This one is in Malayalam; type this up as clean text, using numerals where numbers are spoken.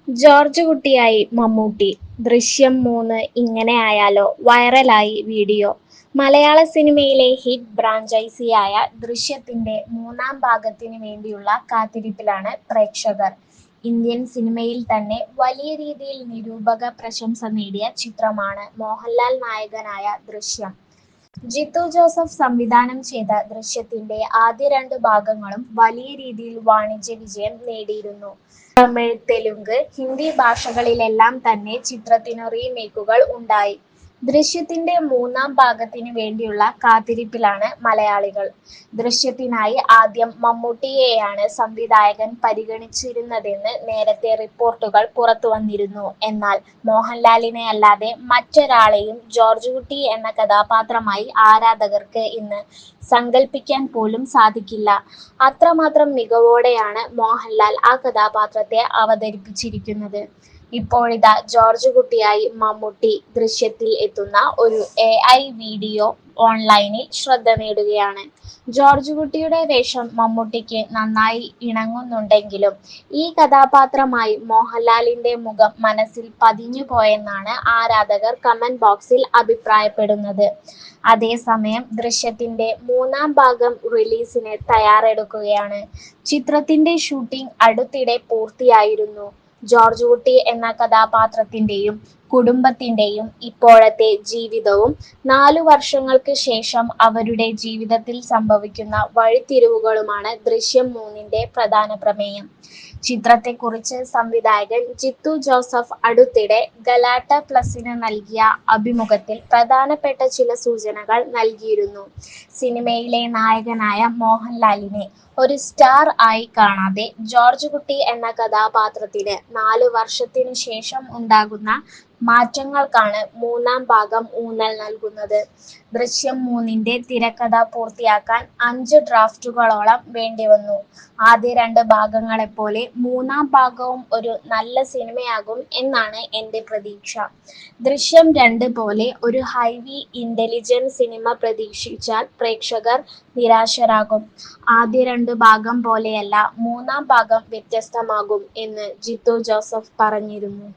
ജോർജ് കുട്ടിയായി മമ്മൂട്ടി, ദൃശ്യം 3 ഇങ്ങനെ ആയാലോ വൈറലായി വീഡിയോ. മലയാള സിനിമയിലെ ഹിറ്റ് ഫ്രാഞ്ചൈസിയായ ദൃശ്യത്തിന്റെ 3-ാം ഭാഗത്തിന് വേണ്ടിയുള്ള കാത്തിരിപ്പിലാണ് പ്രേക്ഷകർ. ഇന്ത്യൻ സിനിമയിൽ തന്നെ വലിയ രീതിയിൽ നിരൂപക പ്രശംസ നേടിയ ചിത്രമാണ് മോഹൻലാൽ നായകനായ ദൃശ്യം. ജിത്തു ജോസഫ് സംവിധാനം ചെയ്ത ദൃശ്യത്തിന്റെ ആദ്യ 2 ഭാഗങ്ങളും വലിയ രീതിയിൽ വാണിജ്യ വിജയം നേടിയിരുന്നു. തമിഴ്, തെലുങ്ക്, ഹിന്ദി ഭാഷകളിലെല്ലാം തന്നെ ചിത്രത്തിനു റീമേക്കുകൾ ഉണ്ടായി. ദൃശ്യത്തിന്റെ 3-ാം ഭാഗത്തിന് വേണ്ടിയുള്ള കാത്തിരിപ്പിലാണ് മലയാളികൾ. ദൃശ്യത്തിനായി ആദ്യം മമ്മൂട്ടിയെയാണ് സംവിധായകൻ പരിഗണിച്ചിരുന്നതെന്ന് നേരത്തെ റിപ്പോർട്ടുകൾ പുറത്തുവന്നിരുന്നു. എന്നാൽ മോഹൻലാലിനെ അല്ലാതെ മറ്റൊരാളെയും ജോർജ് കുട്ടി എന്ന കഥാപാത്രമായി ആരാധകർക്ക് ഇന്ന് സങ്കൽപ്പിക്കാൻ പോലും സാധിക്കില്ല. അത്രമാത്രം മികവോടെയാണ് മോഹൻലാൽ ആ കഥാപാത്രത്തെ അവതരിപ്പിച്ചിരിക്കുന്നത്. ഇപ്പോഴിതാ ജോർജ് കുട്ടിയായി മമ്മൂട്ടി ദൃശ്യത്തിൽ എത്തുന്ന ഒരു AI വീഡിയോ ഓൺലൈനിൽ ശ്രദ്ധ നേടുകയാണ്. ജോർജ് കുട്ടിയുടെ വേഷം മമ്മൂട്ടിക്ക് നന്നായി ഇണങ്ങുന്നുണ്ടെങ്കിലും ഈ കഥാപാത്രമായി മോഹൻലാലിന്റെ മുഖം മനസ്സിൽ പതിഞ്ഞു പോയെന്നാണ് ആരാധകർ കമന്റ് ബോക്സിൽ അഭിപ്രായപ്പെടുന്നത്. അതേസമയം ദൃശ്യത്തിന്റെ 3-ാം ഭാഗം റിലീസിന് തയ്യാറെടുക്കുകയാണ്. ചിത്രത്തിന്റെ ഷൂട്ടിംഗ് അടുത്തിടെ പൂർത്തിയായിരുന്നു. ജോർജ് കുട്ടി എന്ന കഥാപാത്രത്തിന്റെയും കുടുംബത്തിന്റെയും ഇപ്പോഴത്തെ ജീവിതവും 4 വർഷങ്ങൾക്ക് ശേഷം അവരുടെ ജീവിതത്തിൽ സംഭവിക്കുന്ന വഴിത്തിരിവുകളുമാണ് ദൃശ്യം 3-ന്റെ പ്രധാന പ്രമേയം. ചിത്രത്തെക്കുറിച്ച് സംവിധായകൻ ജിത്തു ജോസഫ് അടുത്തിടെ ഗലാട്ട പ്ലസിന് നൽകിയ അഭിമുഖത്തിൽ പ്രധാനപ്പെട്ട ചില സൂചനകൾ നൽകിയിരുന്നു. സിനിമയിലെ നായകനായ മോഹൻലാലിനെ ഒരു സ്റ്റാർ ആയി കാണാതെ ജോർജ് കുട്ടി എന്ന കഥാപാത്രത്തിന് 4 വർഷത്തിനു ശേഷം ഉണ്ടാകുന്ന മാറ്റങ്ങൾക്കാണ് 3-ാം ഭാഗം ഊന്നൽ നൽകുന്നത്. ദൃശ്യം 3-ന്റെ തിരക്കഥ പൂർത്തിയാക്കാൻ 5 ഡ്രാഫ്റ്റുകളോളം വേണ്ടിവന്നു. ആദ്യ 2 ഭാഗങ്ങളെപ്പോലെ 3-ാം ഭാഗവും ഒരു നല്ല സിനിമയാകും എന്നാണ് എന്റെ പ്രതീക്ഷ. ദൃശ്യം 2 പോലെ ഒരു ഹൈലി ഇന്റലിജന്റ് സിനിമ പ്രതീക്ഷിച്ചാൽ പ്രേക്ഷകർ നിരാശരാകും. ആദ്യ 2 ഭാഗം പോലെയല്ല 3-ാം ഭാഗം വ്യത്യസ്തമാകും എന്ന് ജിത്തു ജോസഫ് പറഞ്ഞിരുന്നു.